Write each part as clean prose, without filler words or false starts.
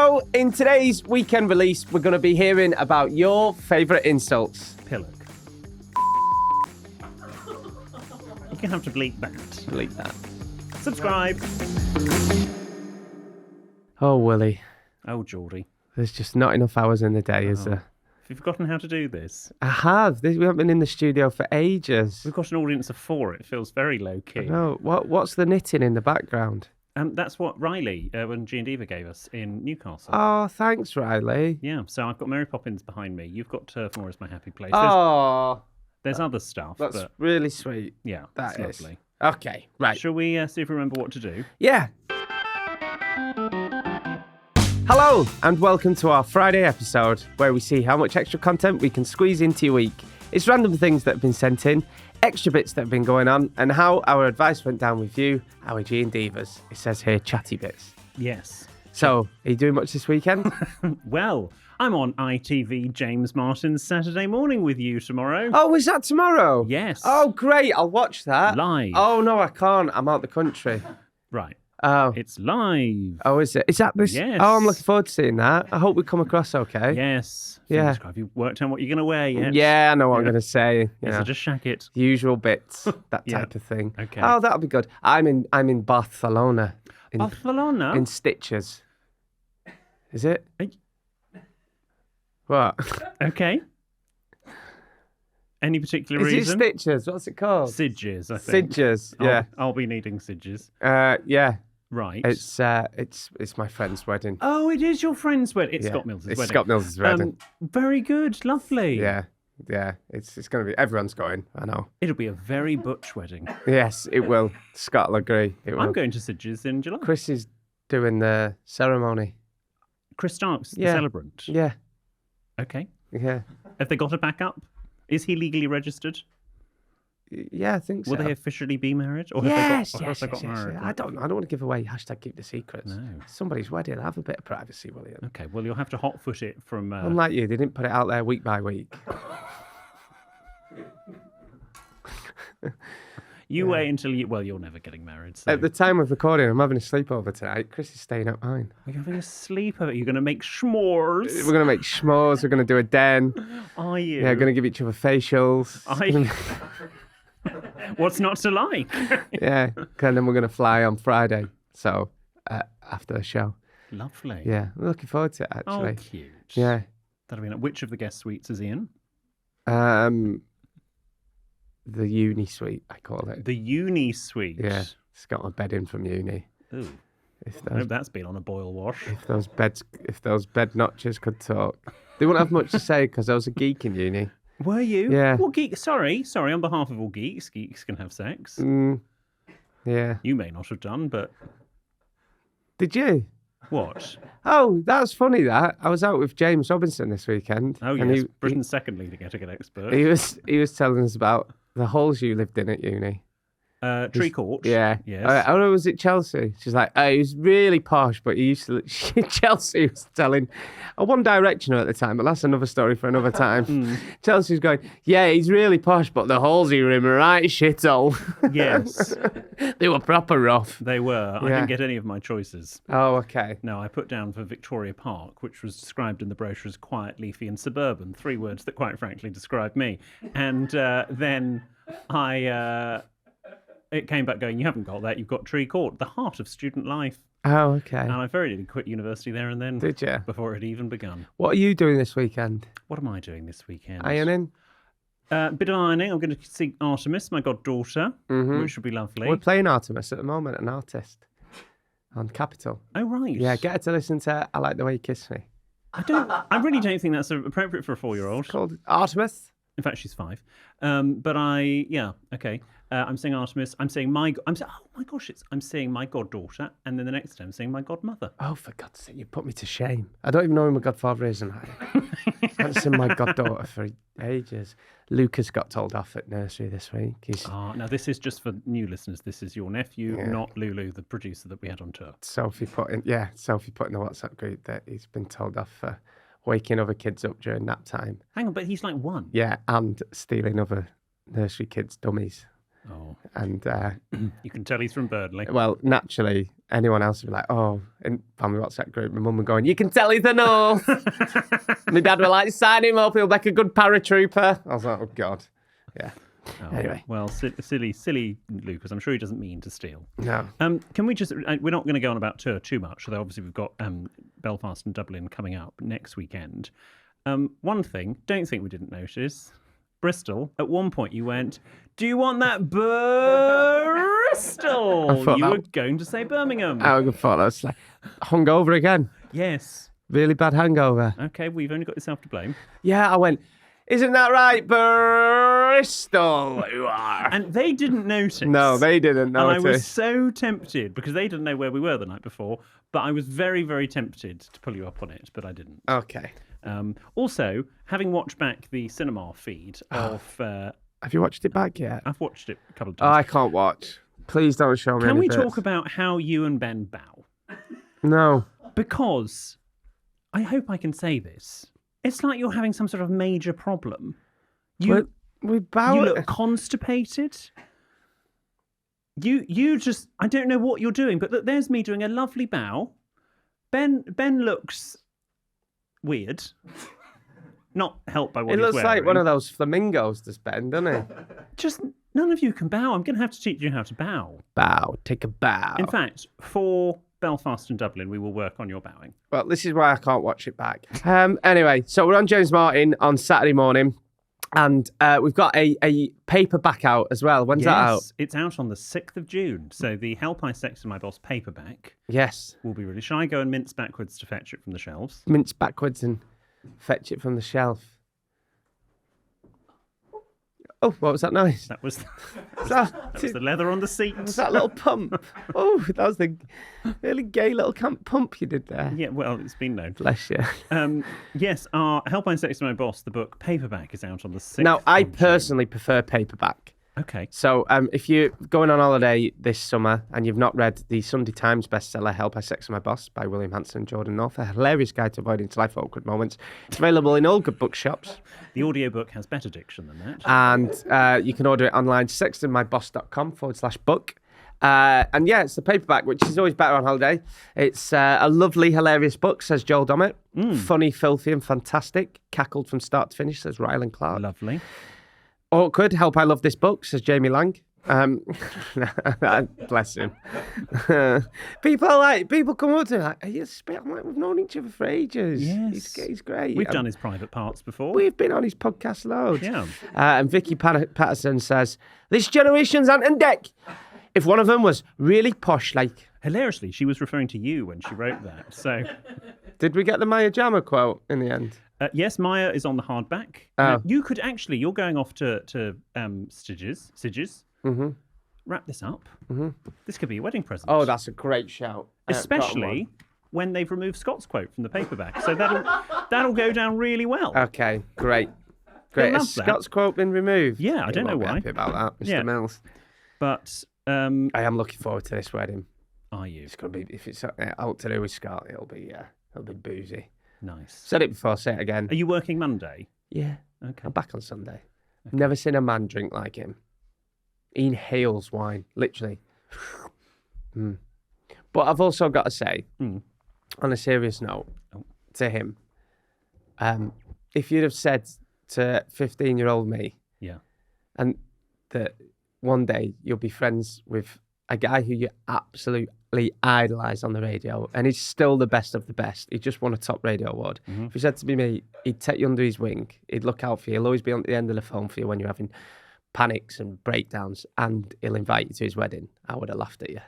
So, in today's weekend release, we're going to be hearing about your favourite insults. Pillock. You're going to have to bleep that. Delete that. Subscribe. Oh, Willie. Oh, Geordie. There's just not enough hours in the day, is there? Have you forgotten how to do this? I have. We haven't been in the studio for ages. We've got an audience of 4. It feels very low-key. No, what's the knitting in the background? That's what Riley, when G and Diva gave us in Newcastle. Oh, thanks, Riley. Yeah, so I've got Mary Poppins behind me. You've got Turf Moor as my happy place. Oh, There's other stuff, that's but really sweet. yeah, That that's is. lovely. Okay, right. Shall we see if we remember what to do? Yeah. Hello, and welcome to our Friday episode, where we see how much extra content we can squeeze into your week. It's random things that have been sent in, extra bits that have been going on, and how our advice went down with you, our G and Divas. It says here, chatty bits. Yes. So, are you doing much this weekend? Well, I'm on ITV James Martin's Saturday Morning with you tomorrow. Oh, is that tomorrow? Yes. Oh, great. I'll watch that. Live. Oh, no, I can't. I'm out the country. Right. Oh. It's live. Oh, is it? Is that this? Yes. Oh, I'm looking forward to seeing that. I hope we come across okay. Yes. Yeah. Fingers crossed. Have you worked out what you're going to wear yet? Yeah, I know what I'm going to say. You Is know, it a shacket? usual bits, that Yeah. type of thing. Okay. Oh, that'll be good. I'm in Barcelona. Barcelona? In stitches. Is it? Hey. What? Okay. Any particular Is it reason? stitches? What's it called? Sidges, I think. Sidges. Yeah. I'll be needing sidges. Yeah. Right. It's my friend's wedding. Oh, it is your friend's wedding. It's Yeah. Scott Mills' It's wedding. Scott Mills' wedding. Very good. Lovely. Yeah. It's going to be. Everyone's going. I know. It'll be a very butch wedding. Yes, it will. Scott will agree. It will. I'm going to Sidges in July. Chris is doing the ceremony. Chris Starks, the Yeah. celebrant. Yeah. Okay. Yeah. Have they got a backup? Is he legally registered? Yeah, I think so. Will they officially be married? Or Yes, have yes, they yes, got yes, married? yes. I don't want to give away # keep the secrets. No. Somebody's wedding. Have a bit of privacy, will you? Okay, well, you'll have to hot foot it from... Unlike you, they didn't put it out there week by week. You wait until you... Well, you're never getting married, so... At the time of recording, I'm having a sleepover tonight. Chris is staying at mine. Are you having a sleepover? You're going to make s'mores? We're going to make s'mores. We're going to do a den. Are you? Yeah, going to give each other facials. What's not to like? Yeah, and then we're going to fly on Friday. So, after the show. Lovely. Yeah, I'm looking forward to it, actually. Oh, cute. Yeah. That'll be... Which of the guest suites is he in? The uni suite, I call it. The uni suite. Yeah, it's got my bed in from uni. Ooh. If I hope that's been on a boil wash. if those bed notches could talk, they wouldn't have much to say because I was a geek in uni. Were you? Yeah. Well, sorry. On behalf of all geeks can have sex. Yeah. You may not have done, but Did you? what? Oh, that's funny. That I was out with James Robinson this weekend. Oh, and yes. Britain's second leading etiquette expert. he was telling us about the halls you lived in at uni. Tree Court. Yeah. Yes. Oh, was it Chelsea? She's like, he was really posh, but he used to. Chelsea was telling a One Directioner at the time, but that's another story for another time. Chelsea was going, yeah, he's really posh, but the halls he were in were right shithole. Yes. They were proper rough. They were. I Yeah. didn't get any of my choices. Oh, okay. No, I put down for Victoria Park, which was described in the brochure as quiet, leafy and suburban. 3 words that quite frankly describe me. And then it came back going, you haven't got that, you've got Tree Court, the heart of student life. Oh, okay. And I very nearly quit university there and then. Did you? Before it had even begun. What are you doing this weekend? What am I doing this weekend? Ironing? Bit of ironing. I'm going to see Artemis, my goddaughter, which should be lovely. We're playing Artemis at the moment, an artist on Capital. Oh, right. Yeah, get her to listen to I Like the Way You Kiss Me. I really don't think that's appropriate for a 4-year-old. It's called Artemis. In fact, she's 5. Okay. I'm saying Artemis. I'm saying oh my gosh, I'm saying my goddaughter, and then the next day I'm saying my godmother. Oh, for God's sake, you put me to shame. I don't even know who my godfather is, and I haven't seen my goddaughter for ages. Lucas got told off at nursery this week. Now this is just for new listeners. This is your nephew, not Lulu, the producer that we had on tour. Sophie put in the WhatsApp group that he's been told off for waking other kids up during nap time. Hang on, but he's like 1. Yeah, and stealing other nursery kids' dummies. Oh. And You can tell he's from Burnley. well, naturally, anyone else would be like, oh, in family WhatsApp group, my mum would go, you can tell he's the North. My dad would like, sign him up, he'll make a good paratrooper. I was like, oh, God. Yeah. Oh, Anyway. Well, silly Lucas. I'm sure he doesn't mean to steal. No. Can we just... We're not going to go on about tour too much, although obviously we've got Belfast and Dublin coming up next weekend. One thing, don't think we didn't notice. Bristol, at one point you went, do you want that Bristol? You were going to say Birmingham. I thought I was like, hungover again. Yes. Really bad hangover. Okay, well, you've only got yourself to blame. Yeah, I went, isn't that right, Bristol? You are. And they didn't notice. No, they didn't notice. And I was so tempted, because they didn't know where we were the night before, but I was very, very tempted to pull you up on it, but I didn't. Okay. Also, having watched back the cinema feed of... Have you watched it back yet? I've watched it a couple of Oh, times. I can't watch. Please don't show me Can any we bits. talk about how you and Ben bow? No. Because, I hope I can say this, it's like you're having some sort of major problem. We bow. You look constipated. You just, I don't know what you're doing, but look, there's me doing a lovely bow. Ben looks weird. Not helped by what It he's looks wearing. like one of those flamingos to spend, doesn't it? Just, none of you can bow. I'm going to have to teach you how to bow. Bow. Take a bow. In fact, for Belfast and Dublin, we will work on your bowing. Well, this is why I can't watch it back. Anyway, so we're on James Martin on Saturday morning, and we've got a paperback out as well. When's that out? It's out on the 6th of June. So the Help I Sexted My Boss paperback Yes. will be released. Shall I go and mince backwards to fetch it from the shelves? Mince backwards and fetch it from the shelf. Oh, what was that noise? That was That the leather on the seat. was that little pump. Oh, that was the really gay little pump you did there. Yeah, well, it's been known. Bless you. Yes, our Help I Sexted My Boss, the book paperback, is out on the 6th. Now, I of June. personally prefer paperback. Okay. So if you're going on holiday this summer and you've not read the Sunday Times bestseller Help I Sexted My Boss by William Hanson and Jordan North, a hilarious guide to avoiding life awkward moments, it's available in all good bookshops. The audiobook has better diction than that. And you can order it online, sextedmyboss.com/book. And yeah, it's the paperback, which is always better on holiday. It's a lovely, hilarious book, says Joel Dommett. Funny, filthy, and fantastic. Cackled from start to finish, says Rylan Clark. Lovely. Awkward. Help I love this book, says Jamie Lang. Bless him. People come up to me like, are you I'm like, we've known each other for ages. Yes. He's great. We've done his private parts before. We've been on his podcast loads. Yeah. And Vicky Patterson says, this generation's Ant and Dec. If one of them was really posh, like... Hilariously, she was referring to you when she wrote that. So, Did we get the Maya Jama quote in the end? yes, Maya is on the hardback. Oh. You could actually, you're going off to Sidges. Mm-hmm. Wrap this up. Mm-hmm. This could be a wedding present. Oh, that's a great shout. Especially when they've removed Scott's quote from the paperback. So that'll go down really well. Okay, great. Great. love Has that. Scott's quote been removed? Yeah, I don't know won't be why. happy about that, Mr. Yeah. Mills. But I am looking forward to this wedding. are you? It's gonna be, if it's out to do with Scott, it'll be boozy. Nice. Said it before, say it again. Are you working Monday? Yeah. Okay. I'm back on Sunday. Never seen a man drink like him. He inhales wine, literally. But I've also got to say, on a serious note, to him, if you'd have said to 15-year-old me, Yeah. and that one day you'll be friends with a guy who you absolutely idolise on the radio, and he's still the best of the best. He just won a top radio award. If he said to me, he'd take you under his wing, he'd look out for you, he'll always be on the end of the phone for you when you're having panics and breakdowns, and he'll invite you to his wedding, I would have laughed at you.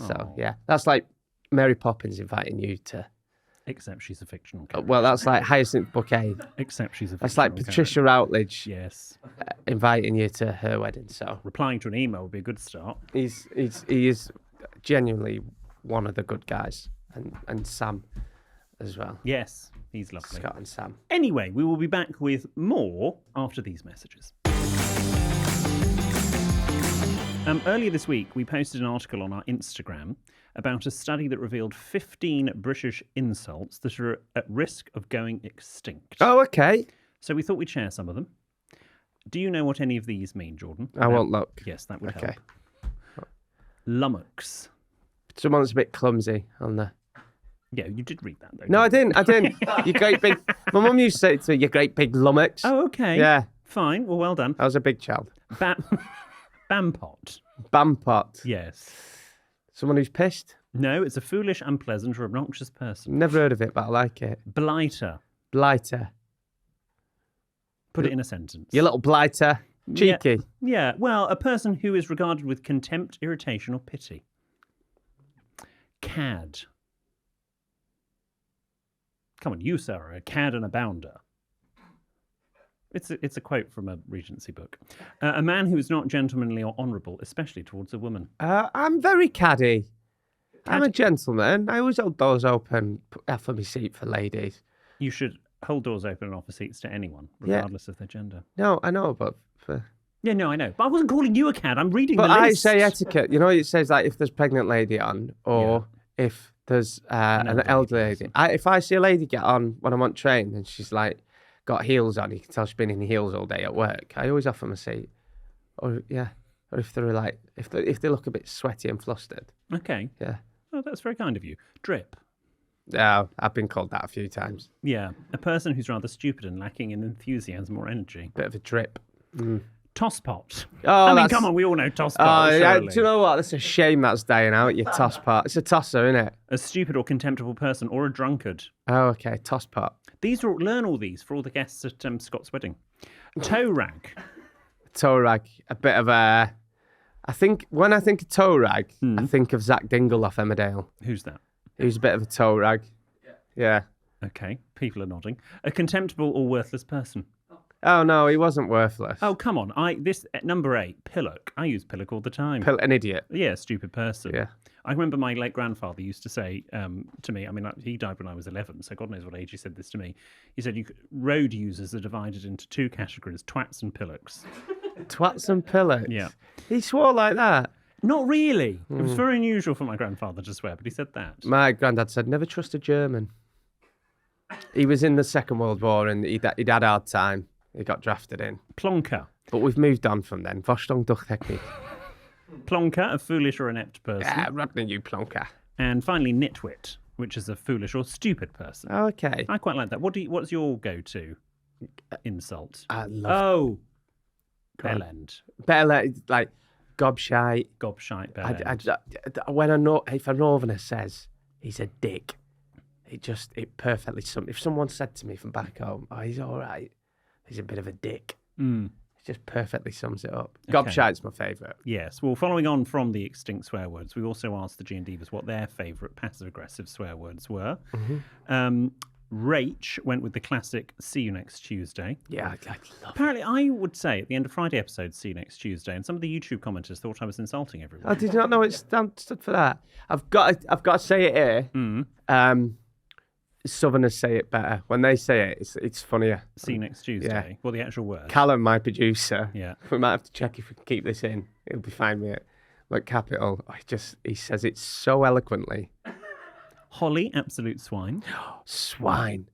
So, yeah, that's like Mary Poppins inviting you to... Except she's a fictional character. Well, that's like Hyacinth Bouquet. Except she's a fictional That's like Patricia Routledge Yes. inviting you to her wedding. So Replying to an email would be a good start. he is genuinely one of the good guys, and Sam as well. Yes, he's lovely. Scott and Sam. Anyway, we will be back with more after these messages. Earlier this week, we posted an article on our Instagram about a study that revealed 15 British insults that are at risk of going extinct. Oh, okay. So we thought we'd share some of them. Do you know what any of these mean, Jordan? I won't look. Yes, that would Okay. help. Lummox. Someone's a bit clumsy on the... Yeah, you did read that, though. No, I didn't didn't. You great big... My mum used to say it to me, you great big lummox. Oh, okay. Yeah. Fine. Well done. I was a big child. Bampot. Bampot. Yes. Someone who's pissed. No, it's a foolish, unpleasant, or obnoxious person. Never heard of it, but I like it. Blighter. Blighter. Put it in a sentence. You little blighter. Cheeky. Yeah. Well, a person who is regarded with contempt, irritation, or pity. Cad. Come on, you, sir, are a cad and a bounder. It's a quote from a Regency book. A man who is not gentlemanly or honourable, especially towards a woman. I'm very caddy. I'm a gentleman. I always hold doors open, offer me seat for ladies. You should hold doors open and offer seats to anyone, regardless of their gender. No, I know, but... Yeah, no, I know. But I wasn't calling you a cad. I'm reading the But I list. say etiquette. You know, it says like if there's a pregnant lady on or if there's an elderly lady. If I see a lady get on when I'm on train and she's like got heels on, you can tell she's been in heels all day at work. I always offer them a seat. Or if they're like if they look a bit sweaty and flustered. Okay. Yeah. Oh, that's very kind of you. Drip. Yeah, I've been called that a few times. Yeah. A person who's rather stupid and lacking in enthusiasm or energy. Bit of a drip. Tosspot. Oh, I mean, come on, we all know tosspot. Do you know what? It's a shame that's dying out, your tosspot. It's a tosser, isn't it? A stupid or contemptible person or a drunkard. Oh, okay, tosspot. Learn all these for all the guests at Scott's wedding. Toe rag. Toe rag, a bit of a... when I think of toe rag, I think of Zach Dingle off Emmerdale. Who's that? Who's a bit of a toe rag. Yeah. Okay, people are nodding. A contemptible or worthless person. Oh, no, he wasn't worthless. Oh, come on. At number 8, pillock. I use pillock all the time. An idiot. Yeah, stupid person. Yeah. I remember my late grandfather used to say to me, I mean, he died when I was 11, so God knows what age he said this to me. He said, road users are divided into 2 categories, twats and pillocks. Twats and pillocks? Yeah. He swore like that? Not really. It was very unusual for my grandfather to swear, but he said that. My granddad said, never trust a German. He was in the Second World War and he'd had a hard time. He got drafted in. Plonker. But we've moved on from then. Vorstellung durch Technik. Plonker, a foolish or inept person. Yeah, Rodney, you plonker. And finally, nitwit, which is a foolish or stupid person. Okay. I quite like that. What's your go-to insult? I love bellend. Bellend, like gobshite. Gobshite, bellend. If a northerner says he's a dick, it perfectly sums. If someone said to me from back home, "Oh, he's all right," he's a bit of a dick. It just perfectly sums it up. Okay. Gobshite's my favourite. Yes. Well, following on from the extinct swear words, we also asked the G&Divas what their favourite passive-aggressive swear words were. Rach went with the classic "See you next Tuesday." Yeah, I love Apparently, I would say at the end of Friday episodes, "See you next Tuesday," and some of the YouTube commenters thought I was insulting everyone. Oh, did you not know it stood for that? I've got to say it here. Southerners say it better. When they say it, it's funnier. See you next Tuesday. Yeah. Well, the actual word. Callum, my producer. Yeah. We might have to check if we can keep this in. He'll be fine with it. Like Capital, he says it so eloquently. Holly, absolute swine. Swine.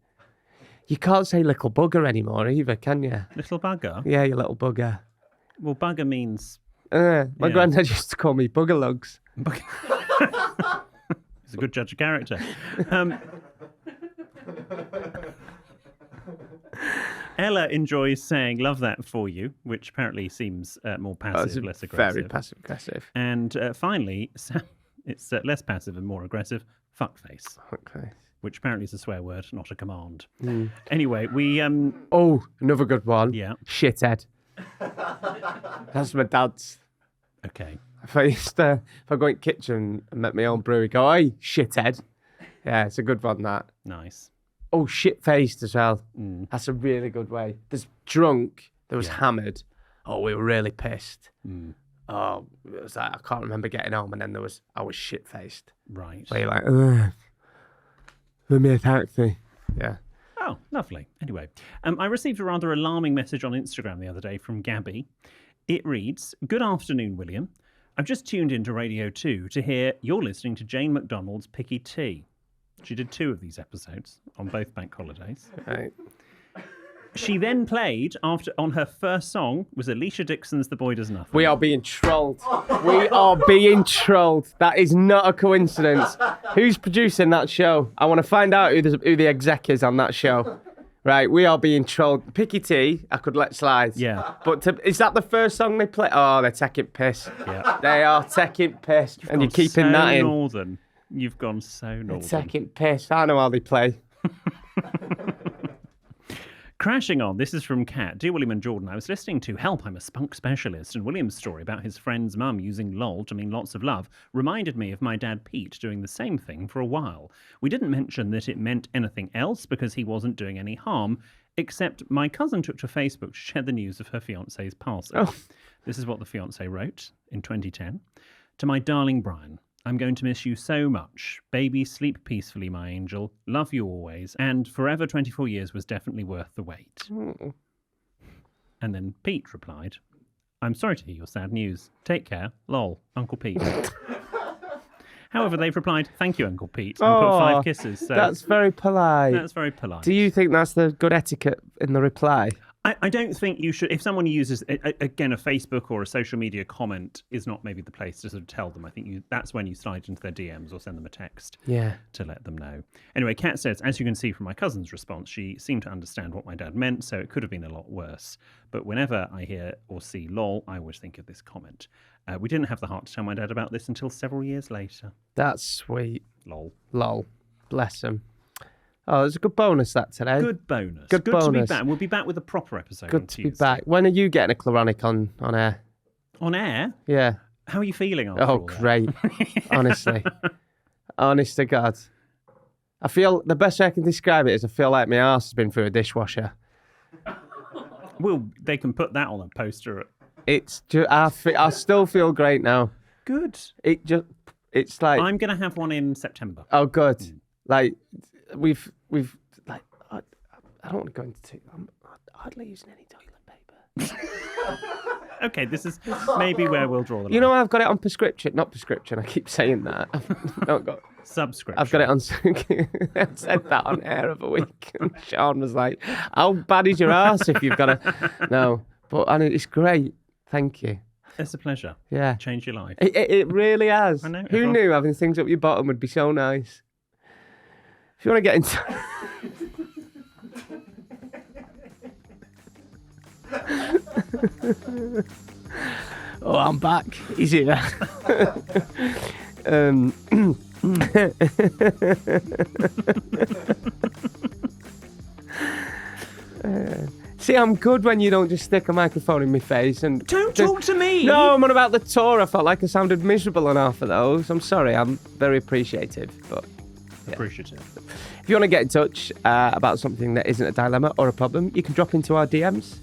You can't say little bugger anymore either, can you? Little bugger? Yeah, you little bugger. Well, bugger means... My granddad used to call me bugger lugs. He's a good judge of character. Ella enjoys saying "love that for you," which apparently seems more passive, less aggressive. Very passive-aggressive. And finally, it's less passive and more aggressive. Fuckface. Okay. Which apparently is a swear word, not a command. Anyway, we... Oh, another good one. Yeah. Shithead. That's my dad's. Okay. If I go in the kitchen and make my own brew, go, "Hey, shithead." Yeah, it's a good one, that. Nice. Oh, shit-faced as well. That's a really good way. There's drunk. There was hammered. Oh, we were really pissed. Oh, it was like, I can't remember getting home. And then I was shit-faced. Right. Where you're like, ugh, let me a taxi. Yeah. Oh, lovely. Anyway, I received a rather alarming message on Instagram the other day from Gabby. It reads, "Good afternoon, William. I've just tuned into Radio 2 to hear you're listening to Jane McDonald's Picky Tea." She did 2 of these episodes on both bank holidays. Right. She then played on her first song was Alicia Dixon's "The Boy Does Nothing." We are being trolled. We are being trolled. That is not a coincidence. Who's producing that show? I want to find out who the exec is on that show. Right, we are being trolled. Picky T, I could let slide. Yeah. But is that the first song they play? Oh, they're taking piss. Yeah. They are taking piss. And you're keeping that in. Northern. You've gone so northern. They're taking piss. I know how they play. Crashing on, this is from Kat. Dear William and Jordan, I was listening to Help, I'm a Spunk Specialist, and William's story about his friend's mum using lol to mean lots of love reminded me of my dad Pete doing the same thing for a while. We didn't mention that it meant anything else because he wasn't doing any harm, except my cousin took to Facebook to share the news of her fiancé's passing. Oh. This is what the fiancé wrote in 2010. To my darling Brian, I'm going to miss you so much. Baby, sleep peacefully, my angel. Love you always. And forever 24 years was definitely worth the wait. Mm. And then Pete replied, I'm sorry to hear your sad news. Take care. Lol. Uncle Pete. However, they've replied, thank you, Uncle Pete, and put 5 kisses. So that's very polite. that's very polite. Do you think that's the good etiquette in the reply? I don't think you should, if someone uses, again, a Facebook or a social media comment is not maybe the place to sort of tell them. I think that's when you slide into their DMs or send them a text to let them know. Anyway, Kat says, as you can see from my cousin's response, she seemed to understand what my dad meant, so it could have been a lot worse. But whenever I hear or see lol, I always think of this comment. We didn't have the heart to tell my dad about this until several years later. That's sweet. Lol. Lol. Bless him. Oh, there's a good bonus that today. Good bonus. Good bonus. To be back. We'll be back with a proper episode Good on to Tuesday. be back. When are you getting a chloronic on air? On air? Yeah. How are you feeling after Oh, all that? great. Honestly. Honest to God. I feel, the best way I can describe it is I feel like my arse has been through a dishwasher. Well, they can put that on a poster. It's just, I still feel great now. Good. It's like... I'm going to have one in September. Oh, good. Like, we've like, I don't want to go into I'm hardly using any toilet paper. Okay, this is maybe where we'll draw the line. You know, I've got it on prescription. Not prescription, I keep saying that. Subscription. I've got it on... I said that on air of a week. And Sean was like, how bad is your arse if you've got a... No, but it's great. Thank you. It's a pleasure. Yeah. Change your life. It really has. I know. Who knew having things up your bottom would be so nice? If you want to get into... Oh, I'm back. He's here. See, I'm good when you don't just stick a microphone in my face and... Don't talk to me! No, I'm on about the tour. I felt like I sounded miserable on half of those. I'm sorry. I'm very appreciative, but... Yeah. Appreciative. If you want to get in touch about something that isn't a dilemma or a problem, you can drop into our DMs,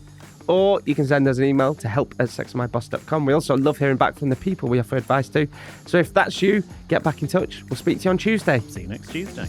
or you can send us an email to help@sexedmyboss.com. We also love hearing back from the people we offer advice to. So if that's you, get back in touch. We'll speak to you on Tuesday. See you next Tuesday.